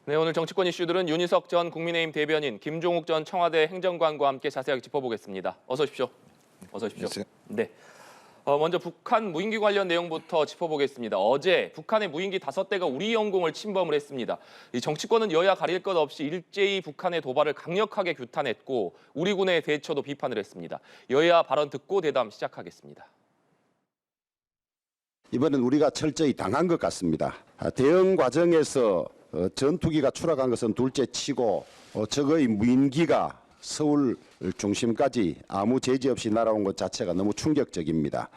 네, 오늘 정치권 이슈들은 윤희석 전 국민의힘 대변인, 김종욱 전 청와대 행정관과 함께 자세하게 짚어보겠습니다. 어서 오십시오. 어서 오십시오. 네. 먼저 북한 무인기 관련 내용부터 짚어보겠습니다. 어제 북한의 무인기 5대가 우리 영공을 침범을 했습니다. 이 정치권은 여야 가릴 것 없이 일제히 북한의 도발을 강력하게 규탄했고 우리 군의 대처도 비판을 했습니다. 여야 발언 듣고 대담 시작하겠습니다. 이번엔 우리가 철저히 당한 것 같습니다. 대응 과정에서 전투기가 추락한 것은 둘째치고 적의 무인기가 서울 중심까지 아무 제지 없이 날아온 것 자체가 너무 충격적입니다.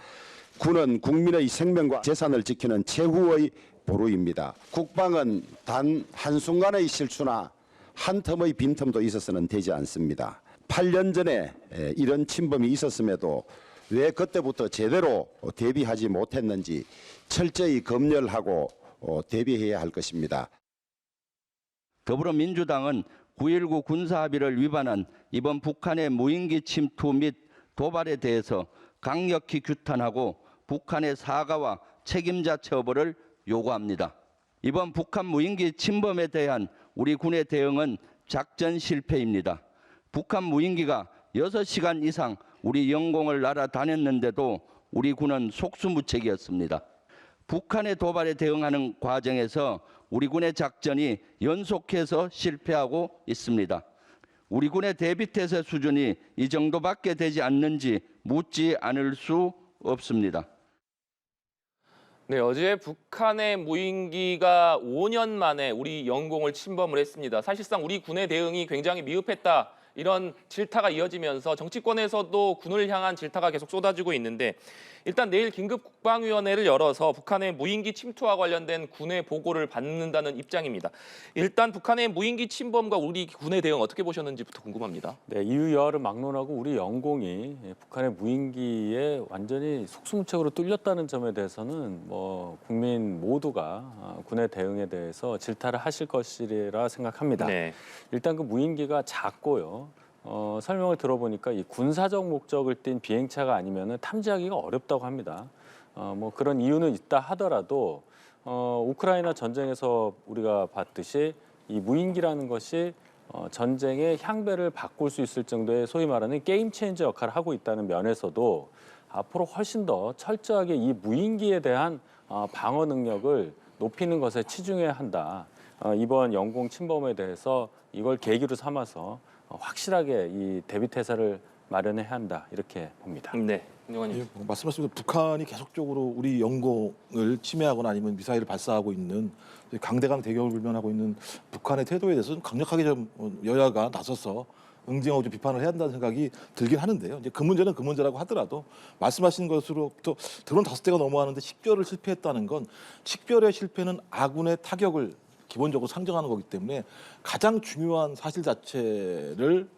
군은 국민의 생명과 재산을 지키는 최후의 보루입니다. 국방은 단 한순간의 실수나 한 텀의 빈틈도 있어서는 되지 않습니다. 8년 전에 이런 침범이 있었음에도 왜 그때부터 제대로 대비하지 못했는지 철저히 검열하고 대비해야 할 것입니다. 더불어민주당은 9.19 군사합의를 위반한 이번 북한의 무인기 침투 및 도발에 대해서 강력히 규탄하고 북한의 사과와 책임자 처벌을 요구합니다. 이번 북한 무인기 침범에 대한 우리 군의 대응은 작전 실패입니다. 북한 무인기가 6시간 이상 우리 영공을 날아다녔는데도 우리 군은 속수무책이었습니다. 북한의 도발에 대응하는 과정에서 우리 군의 작전이 연속해서 실패하고 있습니다. 우리 군의 대비태세 수준이 이 정도밖에 되지 않는지 묻지 않을 수 없습니다. 네, 어제 북한의 무인기가 5년 만에 우리 영공을 침범을 했습니다. 사실상 우리 군의 대응이 굉장히 미흡했다. 이런 질타가 이어지면서 정치권에서도 군을 향한 질타가 계속 쏟아지고 있는데 일단 내일 긴급 국방위원회를 열어서 북한의 무인기 침투와 관련된 군의 보고를 받는다는 입장입니다. 일단 북한의 무인기 침범과 우리 군의 대응 어떻게 보셨는지부터 궁금합니다. 네, 이유 여하를 막론하고 우리 영공이 북한의 무인기에 완전히 속수무책으로 뚫렸다는 점에 대해서는 국민 모두가 군의 대응에 대해서 질타를 하실 것이라 생각합니다. 네. 일단 그 무인기가 작고요. 설명을 들어보니까 이 군사적 목적을 띤 비행차가 아니면은 탐지하기가 어렵다고 합니다. 그런 이유는 있다 하더라도 우크라이나 전쟁에서 우리가 봤듯이 이 무인기라는 것이 전쟁의 향배를 바꿀 수 있을 정도의 소위 말하는 게임 체인저 역할을 하고 있다는 면에서도 앞으로 훨씬 더 철저하게 이 무인기에 대한 방어 능력을 높이는 것에 치중해야 한다. 이번 영공 침범에 대해서 이걸 계기로 삼아서 확실하게 이 대비태세를 마련해야 한다 이렇게 봅니다. 네, 예, 말씀하신 북한이 계속적으로 우리 영공을 침해하거나 아니면 미사일을 발사하고 있는 강대강 대결을 불면하고 있는 북한의 태도에 대해서는 강력하게 좀 여야가 나서서 응징하고 좀 비판을 해야 한다는 생각이 들긴 하는데요. 이제 그 문제는 그 문제라고 하더라도 말씀하신 것으로부터 드론 5대가 넘어가는데 식별을 실패했다는 건 식별의 실패는 아군의 타격을 기본적으로 상정하는 거기 때문에 가장 중요한 사실 자체를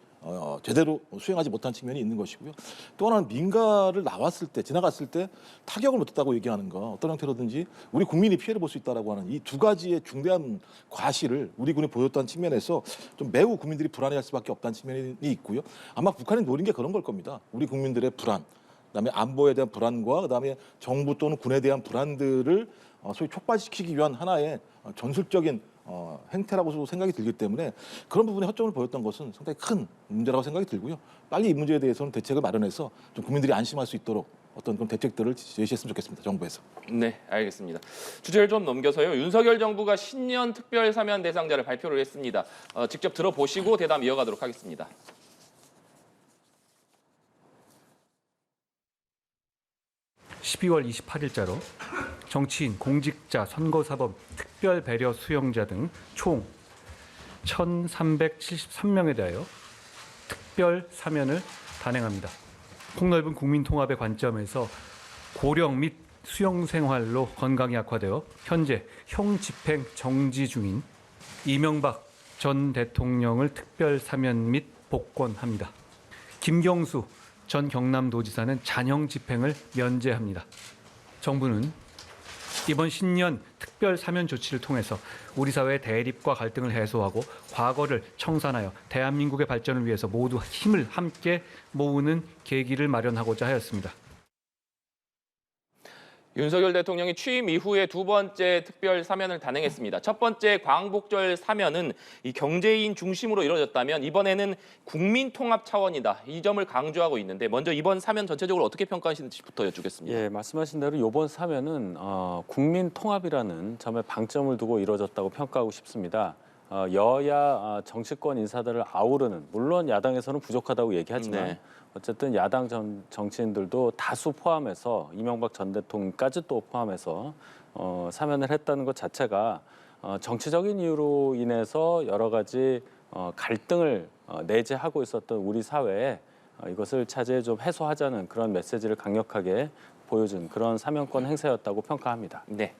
제대로 수행하지 못한 측면이 있는 것이고요. 또 하나는 민가를 나왔을 때, 지나갔을 때 타격을 못했다고 얘기하는 거, 어떤 형태로든지 우리 국민이 피해를 볼 수 있다라고 하는 이 두 가지의 중대한 과실을 우리 군이 보였다는 측면에서 좀 매우 국민들이 불안해할 수밖에 없다는 측면이 있고요. 아마 북한이 노린 게 그런 걸 겁니다. 우리 국민들의 불안, 그다음에 안보에 대한 불안과 그다음에 정부 또는 군에 대한 불안들을 소위 촉발시키기 위한 하나의 전술적인 행태라고 생각이 들기 때문에 그런 부분에 허점을 보였던 것은 상당히 큰 문제라고 생각이 들고요. 빨리 이 문제에 대해서는 대책을 마련해서 좀 국민들이 안심할 수 있도록 어떤 그런 대책들을 제시했으면 좋겠습니다. 정부에서. 네, 알겠습니다. 주제를 좀 넘겨서요. 윤석열 정부가 신년 특별 사면 대상자를 발표를 했습니다. 직접 들어보시고 대담 이어가도록 하겠습니다. (12월 28일자로) 정치인, 공직자, 선거사범, 특별배려 수용자 등 총 1,373명에 대하여 특별 사면을 단행합니다. 폭넓은 국민통합의 관점에서 고령 및 수용생활로 건강이 악화되어 현재 형집행 정지 중인 이명박 전 대통령을 특별 사면 및 복권합니다. 김경수 전 경남도지사는 잔형 집행을 면제합니다. 정부는 이번 신년 특별 사면 조치를 통해서 우리 사회의 대립과 갈등을 해소하고 과거를 청산하여 대한민국의 발전을 위해서 모두 힘을 함께 모으는 계기를 마련하고자 하였습니다. 윤석열 대통령이 취임 이후에 두 번째 특별 사면을 단행했습니다. 첫 번째 광복절 사면은 이 경제인 중심으로 이루어졌다면 이번에는 국민 통합 차원이다. 이 점을 강조하고 있는데 먼저 이번 사면 전체적으로 어떻게 평가하시는지부터 여쭙겠습니다. 예, 말씀하신 대로 이번 사면은 국민 통합이라는 점에 방점을 두고 이루어졌다고 평가하고 싶습니다. 여야 정치권 인사들을 아우르는, 물론 야당에서는 부족하다고 얘기하지만 네. 어쨌든 야당 정치인들도 다수 포함해서 이명박 전 대통령까지 또 포함해서 사면을 했다는 것 자체가 정치적인 이유로 인해서 여러 가지 갈등을 내재하고 있었던 우리 사회에 이것을 차제에 좀 해소하자는 그런 메시지를 강력하게 보여준 그런 사면권 행사였다고 평가합니다. 네.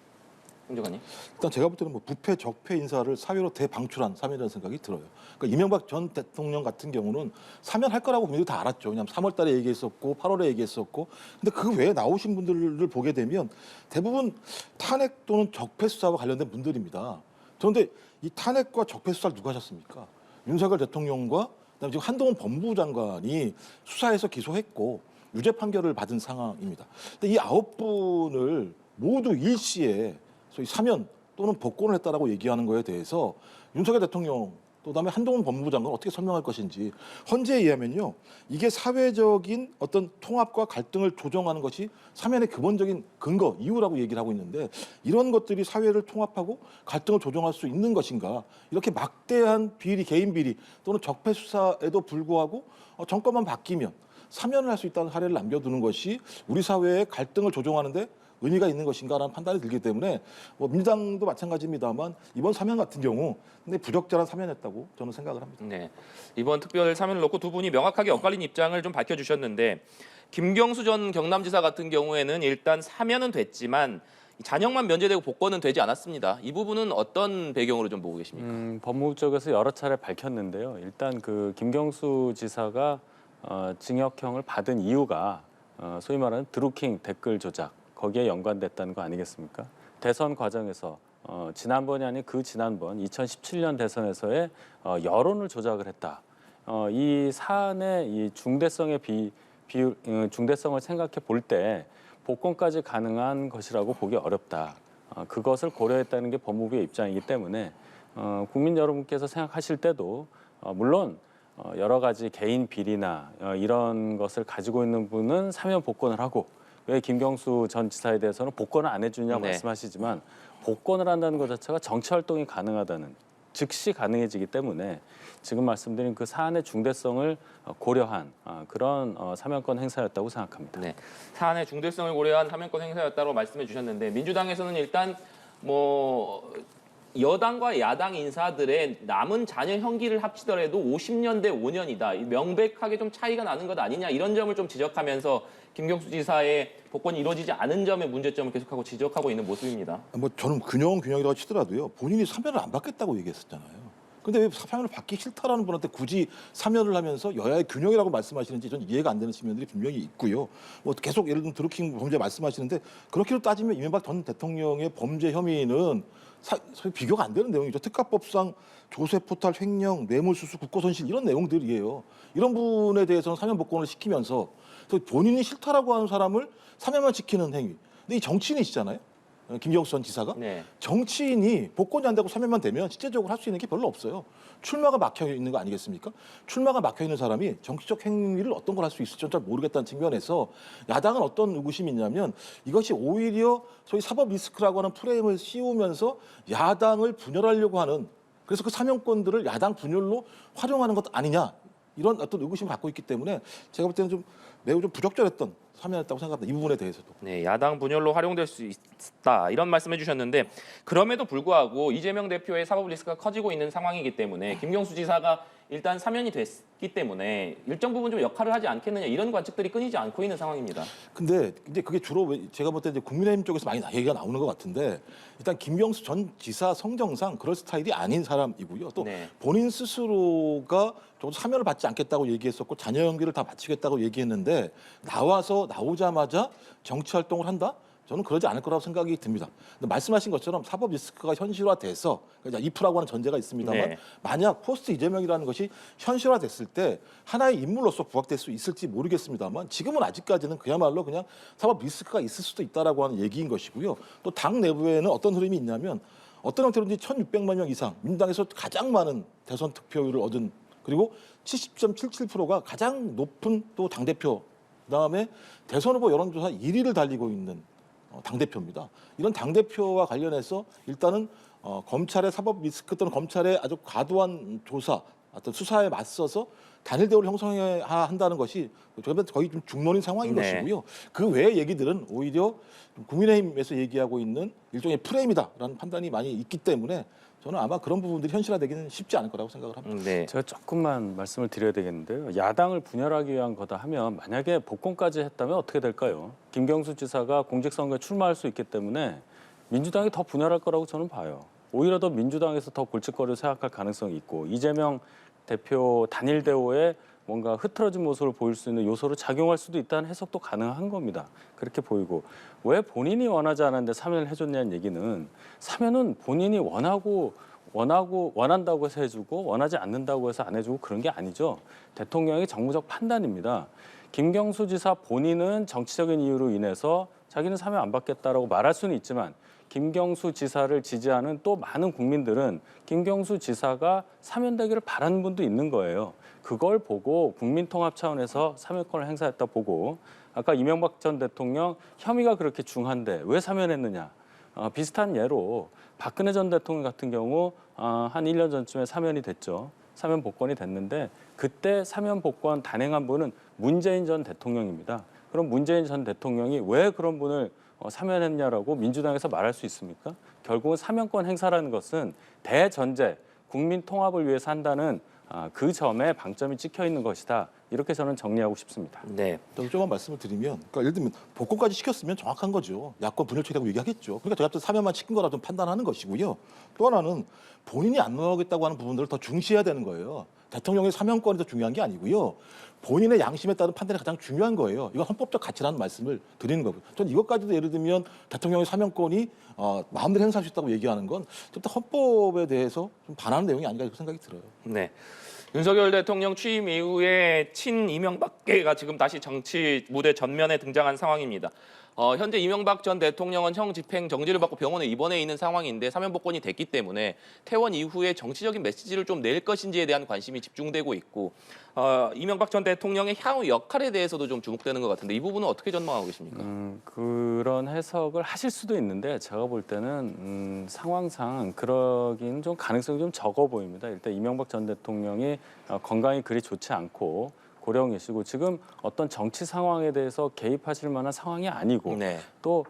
홍정관님. 일단 제가 볼 때는 뭐 부패 적폐 인사를 사회로 대방출한 사면이라는 생각이 들어요. 그러니까 이명박 전 대통령 같은 경우는 사면할 거라고 국민들이 다 알았죠. 왜냐하면 3월달에 얘기했었고 8월에 얘기했었고. 근데 그 외에 나오신 분들을 보게 되면 대부분 탄핵 또는 적폐 수사와 관련된 분들입니다. 그런데 이 탄핵과 적폐 수사를 누가 하셨습니까? 윤석열 대통령과 그다음에 지금 한동훈 법무부 장관이 수사해서 기소했고 유죄 판결을 받은 상황입니다. 근데 이 9분을 모두 일시에 소위 사면 또는 복권을 했다라고 얘기하는 거에 대해서 윤석열 대통령 또 그다음에 한동훈 법무부 장관 어떻게 설명할 것인지 헌재에 의하면요 이게 사회적인 어떤 통합과 갈등을 조정하는 것이 사면의 근본적인 근거 이유라고 얘기를 하고 있는데 이런 것들이 사회를 통합하고 갈등을 조정할 수 있는 것인가 이렇게 막대한 비리 개인 비리 또는 적폐 수사에도 불구하고 정권만 바뀌면 사면을 할 수 있다는 사례를 남겨두는 것이 우리 사회의 갈등을 조정하는데 의미가 있는 것인가라는 판단이 들기 때문에 뭐 민주당도 마찬가지입니다만 이번 사면 같은 경우 근데 부적절한 사면이었다고 저는 생각을 합니다. 네. 이번 특별 사면을 놓고 두 분이 명확하게 엇갈린 입장을 좀 밝혀주셨는데 김경수 전 경남지사 같은 경우에는 일단 사면은 됐지만 잔역만 면제되고 복권은 되지 않았습니다. 이 부분은 어떤 배경으로 좀 보고 계십니까? 법무부 쪽에서 여러 차례 밝혔는데요. 일단 그 김경수 지사가 징역형을 받은 이유가 소위 말하는 드루킹 댓글 조작 거기에 연관됐다는 거 아니겠습니까? 대선 과정에서 지난번이 아닌 그 지난번 2017년 대선에서의 여론을 조작을 했다. 이 사안의 이 중대성의 중대성을 생각해 볼 때 복권까지 가능한 것이라고 보기 어렵다. 그것을 고려했다는 게 법무부의 입장이기 때문에 국민 여러분께서 생각하실 때도 물론 여러 가지 개인 비리나 이런 것을 가지고 있는 분은 사면 복권을 하고 왜 김경수 전 지사에 대해서는 복권을 안 해주냐고 네. 말씀하시지만 복권을 한다는 것 자체가 정치 활동이 가능하다는 즉시 가능해지기 때문에 지금 말씀드린 그 사안의 중대성을 고려한 그런 사면권 행사였다고 생각합니다. 네. 사안의 중대성을 고려한 사면권 행사였다고 말씀해 주셨는데 민주당에서는 일단 뭐 여당과 야당 인사들의 남은 잔여 형기를 합치더라도 50년 대 5년이다. 명백하게 좀 차이가 나는 것 아니냐 이런 점을 좀 지적하면서 김경수 지사의 복권이 이루어지지 않은 점의 문제점을 계속하고 지적하고 있는 모습입니다. 뭐 저는 균형이라고 치더라도요 본인이 사면을 안 받겠다고 얘기했었잖아요. 근데 왜 사면을 받기 싫다라는 분한테 굳이 사면을 하면서 여야의 균형이라고 말씀하시는지 전 이해가 안 되는 측면들이 분명히 있고요. 뭐 계속 예를 들면 드루킹 범죄 말씀하시는데 그렇게로 따지면 이명박 전 대통령의 범죄 혐의는 소위 비교가 안 되는 내용이죠. 특가법상 조세 포탈 횡령, 뇌물수수, 국고손실 이런 내용들이에요. 이런 분에 대해서는 사면 복권을 시키면서 본인이 싫다라고 하는 사람을 사면만 시키는 행위. 근데 이 정치인이시잖아요. 김경수 전 지사가. 네. 정치인이 복권이 안 되고 사면만 되면 실제적으로 할 수 있는 게 별로 없어요. 출마가 막혀 있는 거 아니겠습니까? 출마가 막혀 있는 사람이 정치적 행위를 어떤 걸 할 수 있을지 잘 모르겠다는 측면에서 야당은 어떤 의구심이 있냐면 이것이 오히려 소위 사법 리스크라고 하는 프레임을 씌우면서 야당을 분열하려고 하는 그래서 그 사면권들을 야당 분열로 활용하는 것 아니냐 이런 어떤 의구심을 갖고 있기 때문에 제가 볼 때는 좀 매우 좀 부적절했던 사면했다고 생각합니다. 이 부분에 대해서도. 네, 야당 분열로 활용될 수 있다 이런 말씀해 주셨는데 그럼에도 불구하고 이재명 대표의 사법 리스크가 커지고 있는 상황이기 때문에 김경수 지사가 일단 사면이 됐기 때문에 일정 부분 좀 역할을 하지 않겠느냐 이런 관측들이 끊이지 않고 있는 상황입니다. 근데 이제 그게 주로 제가 볼 때 이제 국민의힘 쪽에서 많이 얘기가 나오는 것 같은데 일단 김경수 전 지사 성정상 그럴 스타일이 아닌 사람이고요. 또 네. 본인 본인 스스로가 좀 사면을 받지 않겠다고 얘기했었고 자녀 연기를 다 마치겠다고 얘기했는데 나오자마자 정치 활동을 한다? 저는 그러지 않을 거라고 생각이 듭니다. 근데 말씀하신 것처럼 사법 리스크가 현실화돼서 그러니까 2%라고 하는 전제가 있습니다만 네. 만약 포스트 이재명이라는 것이 현실화됐을 때 하나의 인물로서 부각될 수 있을지 모르겠습니다만 지금은 아직까지는 그야말로 그냥 사법 리스크가 있을 수도 있다라고 하는 얘기인 것이고요. 또 당 내부에는 어떤 흐름이 있냐면 어떤 형태로든지 1,600만 명 이상 민주당에서 가장 많은 대선 득표율을 얻은 그리고 70.77%가 가장 높은 또 당대표 그다음에 대선 후보 여론조사 1위를 달리고 있는 당대표입니다. 이런 당대표와 관련해서 일단은 검찰의 사법 리스크 또는 검찰의 아주 과도한 조사, 어떤 수사에 맞서서 단일 대우를 형성해야 한다는 것이 저는 거의 좀 중론인 상황인 네. 것이고요. 그 외의 얘기들은 오히려 국민의힘에서 얘기하고 있는 일종의 프레임이다라는 판단이 많이 있기 때문에 저는 아마 그런 부분들이 현실화되기는 쉽지 않을 거라고 생각을 합니다. 네. 제가 조금만 말씀을 드려야 되겠는데요. 야당을 분열하기 위한 거다 하면 만약에 복권까지 했다면 어떻게 될까요? 김경수 지사가 공직선거에 출마할 수 있기 때문에 민주당이 더 분열할 거라고 저는 봐요. 오히려 더 민주당에서 더 골칫거리를 생각할 가능성이 있고 이재명 대표 단일 대우에 뭔가 흐트러진 모습을 보일 수 있는 요소로 작용할 수도 있다는 해석도 가능한 겁니다. 그렇게 보이고 왜 본인이 원하지 않았는데 사면을 해줬냐는 얘기는 사면은 본인이 원한다고 해서 해주고 원하지 않는다고 해서 안 해주고 그런 게 아니죠. 대통령의 정무적 판단입니다. 김경수 지사 본인은 정치적인 이유로 인해서 자기는 사면 안 받겠다라고 말할 수는 있지만 김경수 지사를 지지하는 또 많은 국민들은 김경수 지사가 사면되기를 바라는 분도 있는 거예요. 그걸 보고 국민통합 차원에서 사면권을 행사했다 보고 아까 이명박 전 대통령 혐의가 그렇게 중한데 왜 사면했느냐. 비슷한 예로 박근혜 전 대통령 같은 경우 한 1년 전쯤에 사면이 됐죠. 사면 복권이 됐는데 그때 사면 복권 단행한 분은 문재인 전 대통령입니다. 그럼 문재인 전 대통령이 왜 그런 분을 사면했냐라고 민주당에서 말할 수 있습니까? 결국은 사면권 행사라는 것은 대전제 국민 통합을 위해서 한다는 그 점에 방점이 찍혀 있는 것이다. 이렇게 저는 정리하고 싶습니다. 네. 또 조금 말씀을 드리면, 그러니까 예를 들면 복권까지 시켰으면 정확한 거죠. 야권 분열처리라고 얘기하겠죠. 그러니까 저희가 사면만 시킨 거라 좀 판단하는 것이고요. 또 하나는 본인이 안 나오겠다고 하는 부분들을 더 중시해야 되는 거예요. 대통령의 사면권이 더 중요한 게 아니고요. 본인의 양심에 따른 판단이 가장 중요한 거예요. 이건 헌법적 가치라는 말씀을 드리는 거고요. 전 이것까지도 예를 들면 대통령의 사면권이 마음대로 행사할 수 있다고 얘기하는 건 좀 더 헌법에 대해서 좀 반하는 내용이 아닌가 이렇게 생각이 들어요. 네. 윤석열 대통령 취임 이후에 친 이명박계가 지금 다시 정치 무대 전면에 등장한 상황입니다. 현재 이명박 전 대통령은 형 집행 정지를 받고 병원에 입원해 있는 상황인데 사면 복권이 됐기 때문에 퇴원 이후에 정치적인 메시지를 좀 낼 것인지에 대한 관심이 집중되고 있고 이명박 전 대통령의 향후 역할에 대해서도 좀 주목되는 것 같은데 이 부분은 어떻게 전망하고 계십니까? 그런 해석을 하실 수도 있는데 제가 볼 때는 상황상 그러기는 좀 가능성이 좀 적어 보입니다. 일단 이명박 전 대통령이 건강이 그리 좋지 않고 고령이시고 지금 어떤 정치 상황에 대해서 개입하실 만한 상황이 아니고 네. 또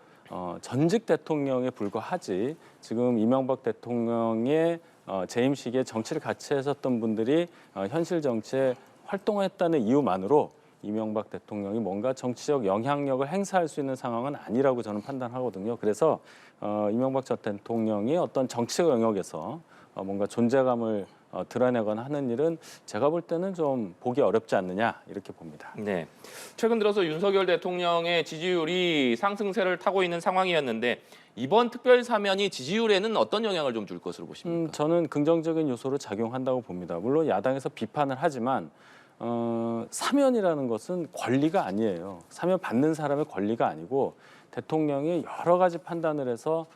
전직 대통령에 불과하지 지금 이명박 대통령의 재임 시기에 정치를 같이 했었던 분들이 현실 정치에 활동했다는 이유만으로 이명박 대통령이 뭔가 정치적 영향력을 행사할 수 있는 상황은 아니라고 저는 판단하거든요. 그래서 이명박 전 대통령이 어떤 정치적 영역에서 뭔가 존재감을 드러내거나 하는 일은 제가 볼 때는 좀 보기 어렵지 않느냐 이렇게 봅니다. 네. 최근 들어서 윤석열 대통령의 지지율이 상승세를 타고 있는 상황이었는데 이번 특별 사면이 지지율에는 어떤 영향을 좀 줄 것으로 보십니까? 저는 긍정적인 요소로 작용한다고 봅니다. 물론 야당에서 비판을 하지만 사면이라는 것은 권리가 아니에요. 사면 받는 사람의 권리가 아니고 대통령이 여러 가지 판단을 해서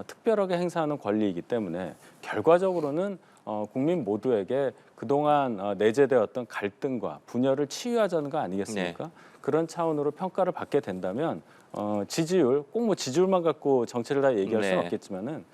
특별하게 행사하는 권리이기 때문에 결과적으로는 국민 모두에게 그동안 내재되었던 갈등과 분열을 치유하자는 거 아니겠습니까? 네. 그런 차원으로 평가를 받게 된다면 지지율, 꼭 뭐 지지율만 갖고 정치를 다 얘기할 수는 네. 없겠지만은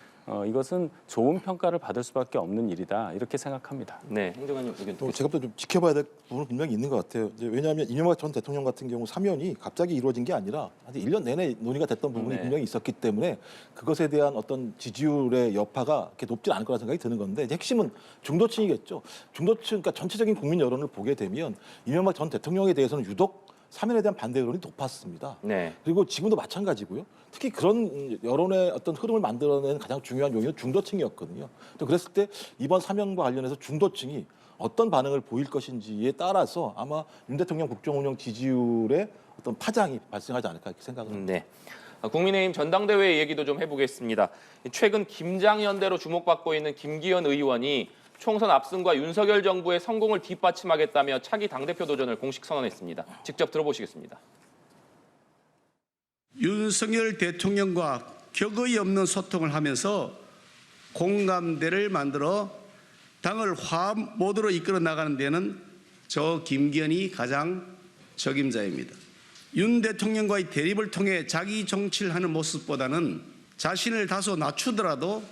이것은 좋은 평가를 받을 수밖에 없는 일이다 이렇게 생각합니다. 네. 행정관님 의견 또 듣겠습니다. 제가 좀 지켜봐야 될 부분은 분명히 있는 것 같아요. 이제 왜냐하면 이명박 전 대통령 같은 경우 사면이 갑자기 이루어진 게 아니라 한 1년 내내 논의가 됐던 부분이 네. 분명히 있었기 때문에 그것에 대한 어떤 지지율의 여파가 그렇게 높지 않을 거라 생각이 드는 건데 이제 핵심은 중도층이겠죠. 중도층, 그러니까 전체적인 국민 여론을 보게 되면 이명박 전 대통령에 대해서는 유독 사면에 대한 반대 여론이 높았습니다. 네. 그리고 지금도 마찬가지고요. 특히 그런 여론의 어떤 흐름을 만들어내는 가장 중요한 요인은 중도층이었거든요. 또 그랬을 때 이번 사면과 관련해서 중도층이 어떤 반응을 보일 것인지에 따라서 아마 윤 대통령 국정 운영 지지율의 어떤 파장이 발생하지 않을까 이렇게 생각을 합니다. 네. 국민의힘 전당대회 얘기도 좀 해보겠습니다. 최근 김장연대로 주목받고 있는 김기현 의원이 총선 압승과 윤석열 정부의 성공을 뒷받침하겠다며 차기 당대표 도전을 공식 선언했습니다. 직접 들어보시겠습니다. 윤석열 대통령과 격의 없는 소통을 하면서 공감대를 만들어 당을 화합 모드로 이끌어 나가는 데는 저 김기현이 가장 적임자입니다. 윤 대통령과의 대립을 통해 자기 정치를 하는 모습보다는 자신을 다소 낮추더라도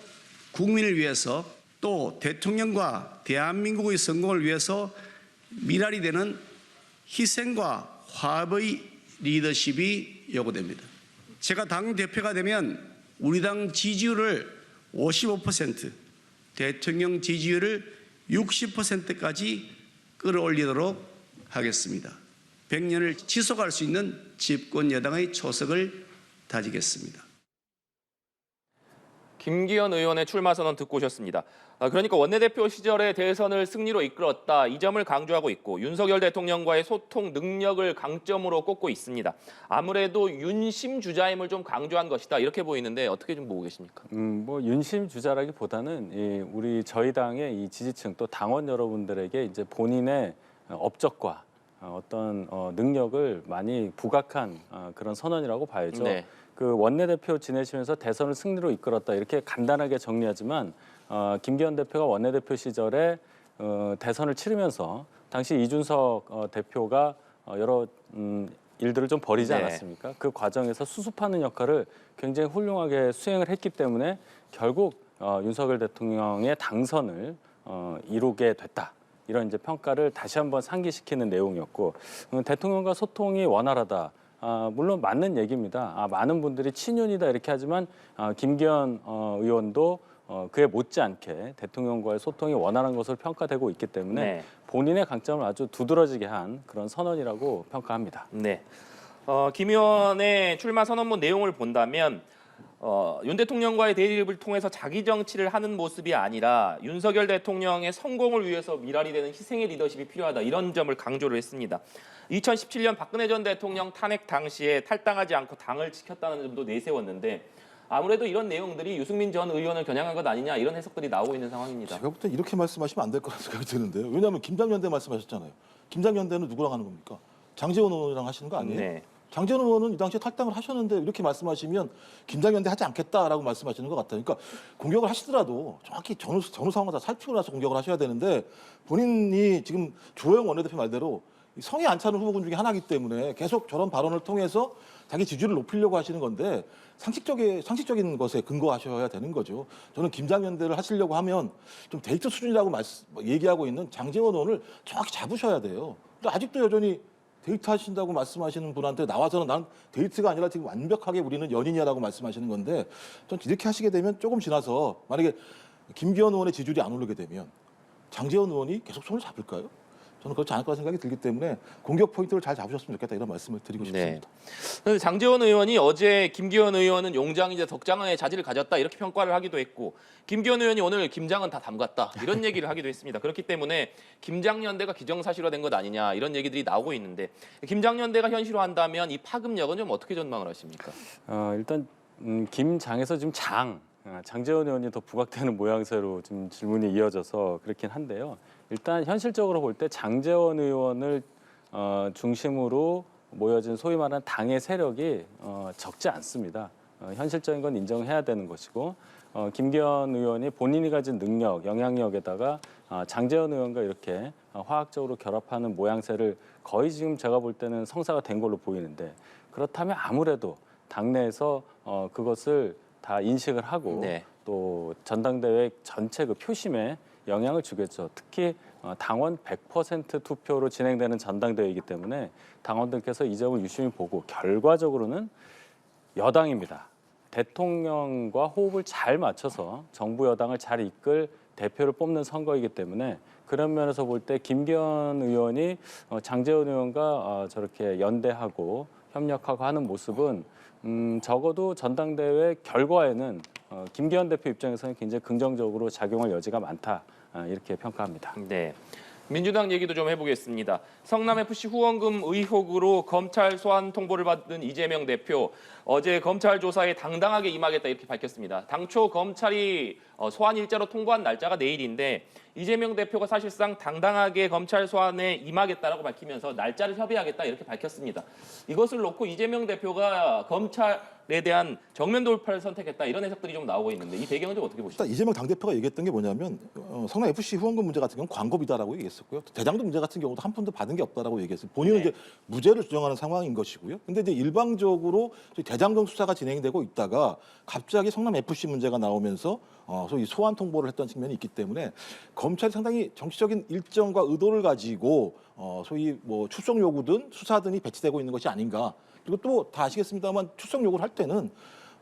국민을 위해서 또 대통령과 대한민국의 성공을 위해서 미랄이 되는 희생과 화합의 리더십이 요구됩니다. 제가 당대표가 되면 우리 당 지지율을 55%, 대통령 지지율을 60%까지 끌어올리도록 하겠습니다. 100년을 지속할 수 있는 집권 여당의 초석을 다지겠습니다. 김기현 의원의 출마 선언 듣고 오셨습니다. 그러니까 원내대표 시절에 대선을 승리로 이끌었다, 이 점을 강조하고 있고 윤석열 대통령과의 소통 능력을 강점으로 꼽고 있습니다. 아무래도 윤심 주자임을 좀 강조한 것이다, 이렇게 보이는데 어떻게 좀 보고 계십니까? 뭐 윤심 주자라기보다는 저희 당의 이 지지층 또 당원 여러분들에게 이제 본인의 업적과 어떤 능력을 많이 부각한 그런 선언이라고 봐야죠. 네. 그 원내대표 지내시면서 대선을 승리로 이끌었다, 이렇게 간단하게 정리하지만 김기현 대표가 원내대표 시절에 대선을 치르면서 당시 이준석 대표가 여러 일들을 좀 벌이지 네. 않았습니까? 그 과정에서 수습하는 역할을 굉장히 훌륭하게 수행을 했기 때문에 결국 윤석열 대통령의 당선을 이루게 됐다, 이런 이제 평가를 다시 한번 상기시키는 내용이었고, 대통령과 소통이 원활하다, 물론 맞는 얘기입니다. 많은 분들이 친윤이다 이렇게 하지만 김기현 의원도 그에 못지않게 대통령과의 소통이 원활한 것으로 평가되고 있기 때문에 네. 본인의 강점을 아주 두드러지게 한 그런 선언이라고 평가합니다. 네. 김 의원의 출마 선언문 내용을 본다면 윤 대통령과의 대립을 통해서 자기 정치를 하는 모습이 아니라 윤석열 대통령의 성공을 위해서 미랄이 되는 희생의 리더십이 필요하다, 이런 점을 강조를 했습니다. 2017년 박근혜 전 대통령 탄핵 당시에 탈당하지 않고 당을 지켰다는 점도 내세웠는데 아무래도 이런 내용들이 유승민 전 의원을 겨냥한 것 아니냐, 이런 해석들이 나오고 있는 상황입니다. 제가 볼 때 이렇게 말씀하시면 안 될 거라는 생각이 드는데요. 왜냐하면 김장연대 말씀하셨잖아요. 김장연대는 누구랑 하는 겁니까? 장제원 의원이랑 하시는 거 아니에요? 네. 장제원 의원은 이 당시에 탈당을 하셨는데 이렇게 말씀하시면 김장연대 하지 않겠다라고 말씀하시는 것 같아요. 그러니까 공격을 하시더라도 정확히 전후 상황을 다 살피고 나서 공격을 하셔야 되는데, 본인이 지금 주호영 원내대표 말대로 성에 안 차는 후보군 중에 하나이기 때문에 계속 저런 발언을 통해서 자기 지지율을 높이려고 하시는 건데 상식적인 것에 근거하셔야 되는 거죠. 저는 김장연대를 하시려고 하면 좀 데이트 수준이라고 얘기하고 있는 장제원 의원을 정확히 잡으셔야 돼요. 근데 아직도 여전히 데이트 하신다고 말씀하시는 분한테 나와서는 난 데이트가 아니라 지금 완벽하게 우리는 연인이야라고 말씀하시는 건데, 전 이렇게 하시게 되면 조금 지나서 만약에 김기현 의원의 지지율이 안 오르게 되면 장제원 의원이 계속 손을 잡을까요? 저는 그렇지 않을 거라 생각이 들기 때문에 공격 포인트를 잘 잡으셨으면 좋겠다, 이런 말씀을 드리고 싶습니다. 네. 장제원 의원이 어제 김기현 의원은 용장이자 덕장의 자질을 가졌다, 이렇게 평가를 하기도 했고, 김기현 의원이 오늘 김장은 다 담갔다, 이런 얘기를 하기도 했습니다. 그렇기 때문에 김장연대가 기정사실화된 것 아니냐, 이런 얘기들이 나오고 있는데, 김장연대가 현실화한다면 이 파급력은 좀 어떻게 전망을 하십니까? 일단 김장에서 지금 장제원 의원이 더 부각되는 모양새로 지금 질문이 이어져서 그렇긴 한데요. 일단 현실적으로 볼 때 장제원 의원을 중심으로 모여진 소위 말하는 당의 세력이 적지 않습니다. 현실적인 건 인정해야 되는 것이고, 김기현 의원이 본인이 가진 능력, 영향력에다가 장제원 의원과 이렇게 화학적으로 결합하는 모양새를 거의 지금 제가 볼 때는 성사가 된 걸로 보이는데, 그렇다면 아무래도 당내에서 그것을 다 인식을 하고 네. 또 전당대회 전체 그 표심에 영향을 주겠죠. 특히 당원 100% 투표로 진행되는 전당대회이기 때문에 당원들께서 이 점을 유심히 보고, 결과적으로는 여당입니다. 대통령과 호흡을 잘 맞춰서 정부 여당을 잘 이끌 대표를 뽑는 선거이기 때문에, 그런 면에서 볼 때 김기현 의원이 장제원 의원과 저렇게 연대하고 협력하고 하는 모습은 적어도 전당대회 결과에는 김기현 대표 입장에서는 굉장히 긍정적으로 작용할 여지가 많다, 이렇게 평가합니다. 네. 민주당 얘기도 좀 해보겠습니다. 성남FC 후원금 의혹으로 검찰 소환 통보를 받은 이재명 대표, 어제 검찰 조사에 당당하게 임하겠다 이렇게 밝혔습니다. 당초 검찰이 소환 일자로 통보한 날짜가 내일인데 이재명 대표가 사실상 당당하게 검찰 소환에 임하겠다라고 밝히면서 날짜를 협의하겠다 이렇게 밝혔습니다. 이것을 놓고 이재명 대표가 검찰에 대한 정면 돌파를 선택했다 이런 해석들이 좀 나오고 있는데 이 배경은 좀 어떻게 보시죠? 일단 이재명 당대표가 얘기했던 게 뭐냐면 성남 FC 후원금 문제 같은 경우는 광고비다라고 얘기했었고요. 대장동 문제 같은 경우도 한 푼도 받은 게 없다라고 얘기했어요. 본인은 이제 무죄를 주장하는 상황인 것이고요. 근데 이제 일방적으로 대장동 수사가 진행되고 있다가 갑자기 성남 FC 문제가 나오면서 소위 소환 통보를 했던 측면이 있기 때문에 검찰이 상당히 정치적인 일정과 의도를 가지고 소위 뭐 출석 요구든 수사 등이 배치되고 있는 것이 아닌가. 그리고 또 다 아시겠습니다만 출석 요구를 할 때는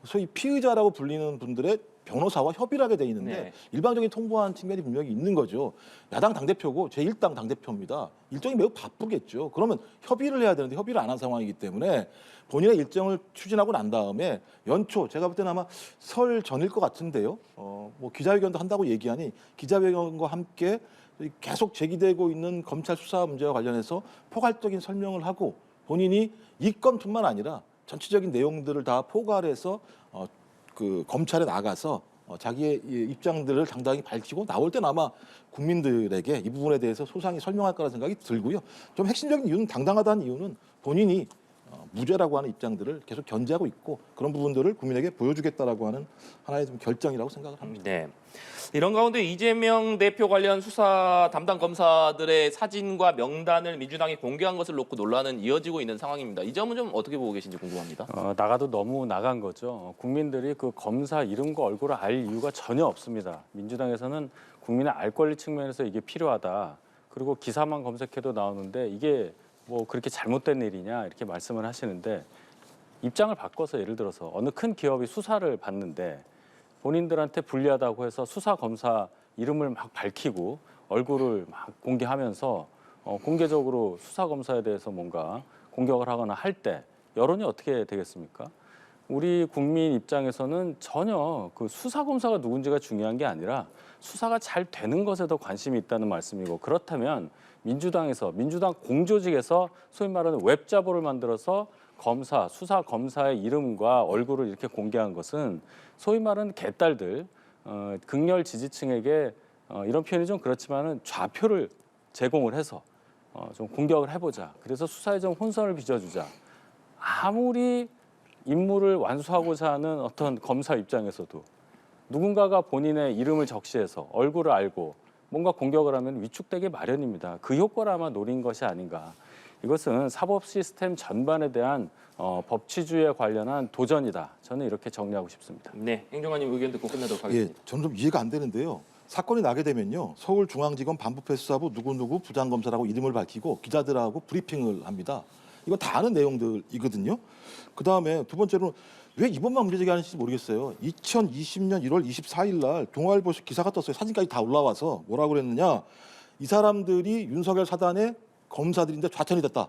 소위 피의자라고 불리는 분들의 변호사와 협의를 하게 돼 있는데 네. 일방적인 통보한 측면이 분명히 있는 거죠. 야당 당대표고 제1당 당대표입니다. 일정이 매우 바쁘겠죠. 그러면 협의를 해야 되는데 협의를 안 한 상황이기 때문에 본인의 일정을 추진하고 난 다음에 연초 제가 볼 때는 아마 설 전일 것 같은데요. 뭐 기자회견도 한다고 얘기하니 기자회견과 함께 계속 제기되고 있는 검찰 수사 문제와 관련해서 포괄적인 설명을 하고 본인이 이 건뿐만 아니라 전체적인 내용들을 다 포괄해서 그 검찰에 나가서 자기의 입장들을 당당히 밝히고 나올 때는 아마 국민들에게 이 부분에 대해서 소상히 설명할 거라는 생각이 들고요. 좀 핵심적인 이유는 당당하다는 이유는 본인이 무죄라고 하는 입장들을 계속 견지하고 있고 그런 부분들을 국민에게 보여주겠다라고 하는 하나의 좀 결정이라고 생각을 합니다. 네. 이런 가운데 이재명 대표 관련 수사 담당 검사들의 사진과 명단을 민주당이 공개한 것을 놓고 논란은 이어지고 있는 상황입니다. 이 점은 좀 어떻게 보고 계신지 궁금합니다. 나가도 너무 나간 거죠. 국민들이 그 검사 이름과 얼굴을 알 이유가 전혀 없습니다. 민주당에서는 국민의 알 권리 측면에서 이게 필요하다. 그리고 기사만 검색해도 나오는데 이게 뭐 그렇게 잘못된 일이냐 이렇게 말씀을 하시는데 입장을 바꿔서 예를 들어서 어느 큰 기업이 수사를 받는데 본인들한테 불리하다고 해서 수사 검사 이름을 막 밝히고 얼굴을 막 공개하면서 공개적으로 수사 검사에 대해서 뭔가 공격을 하거나 할 때 여론이 어떻게 되겠습니까? 우리 국민 입장에서는 전혀 그 수사 검사가 누군지가 중요한 게 아니라 수사가 잘 되는 것에 더 관심이 있다는 말씀이고 그렇다면 민주당 공조직에서 소위 말하는 웹자보를 만들어서 검사, 수사 검사의 이름과 얼굴을 이렇게 공개한 것은 소위 말하는 개딸들, 극렬 지지층에게 이런 표현이 좀 그렇지만은 좌표를 제공을 해서 좀 공격을 해보자. 그래서 수사에 좀 혼선을 빚어주자. 아무리 임무를 완수하고자 하는 어떤 검사 입장에서도 누군가가 본인의 이름을 적시해서 얼굴을 알고 뭔가 공격을 하면 위축되기 마련입니다. 그 효과를 아마 노린 것이 아닌가. 이것은 사법 시스템 전반에 대한 법치주의에 관련한 도전이다. 저는 이렇게 정리하고 싶습니다. 네, 행정관님 의견 듣고 끝내도록 예, 하겠습니다. 저는 좀 이해가 안 되는데요. 사건이 나게 되면요. 서울중앙지검 반부패수사부 누구누구 부장검사라고 이름을 밝히고 기자들하고 브리핑을 합니다. 이건 다 아는 내용들이거든요. 그다음에 두 번째로는 왜 이번만 문제 제기하는지 모르겠어요. 2020년 1월 24일 날 동아일보에서 기사가 떴어요. 사진까지 다 올라와서 뭐라고 그랬느냐. 이 사람들이 윤석열 사단의 검사들인데 좌천이 됐다.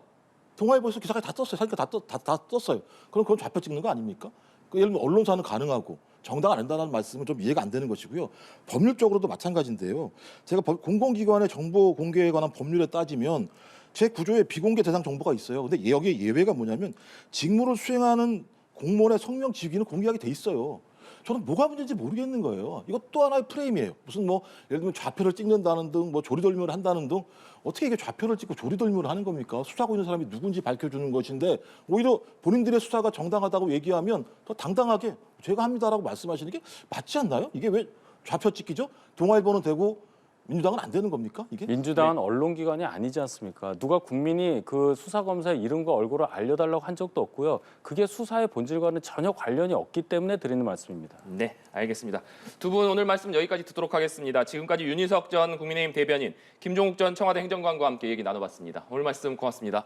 동아일보에서 기사까지 다 떴어요. 사진까지 다 떴어요. 그럼 그건 좌표 찍는 거 아닙니까? 예를 들면 언론사는 가능하고 정당은 안 된다는 말씀은 좀 이해가 안 되는 것이고요. 법률적으로도 마찬가지인데요. 제가 공공기관의 정보 공개에 관한 법률에 따지면 제 구조에 비공개 대상 정보가 있어요. 근데 여기에 예외가 뭐냐면 직무를 수행하는 공무원의 성명 직위는 공개하게 돼 있어요. 저는 뭐가 문제인지 모르겠는 거예요. 이것 또 하나의 프레임이에요. 무슨 뭐 예를 들면 좌표를 찍는다는 등 뭐 조리돌림을 한다는 등 어떻게 이게 좌표를 찍고 조리돌림을 하는 겁니까? 수사하고 있는 사람이 누군지 밝혀주는 것인데 오히려 본인들의 수사가 정당하다고 얘기하면 더 당당하게 제가 합니다라고 말씀하시는 게 맞지 않나요? 이게 왜 좌표 찍기죠? 동아일보는 되고 민주당은 안 되는 겁니까? 이게? 민주당은 언론기관이 아니지 않습니까? 누가 국민이 그 수사검사의 이름과 얼굴을 알려달라고 한 적도 없고요. 그게 수사의 본질과는 전혀 관련이 없기 때문에 드리는 말씀입니다. 네, 알겠습니다. 두 분 오늘 말씀 여기까지 듣도록 하겠습니다. 지금까지 윤희석 전 국민의힘 대변인, 김종욱 전 청와대 행정관과 함께 얘기 나눠봤습니다. 오늘 말씀 고맙습니다.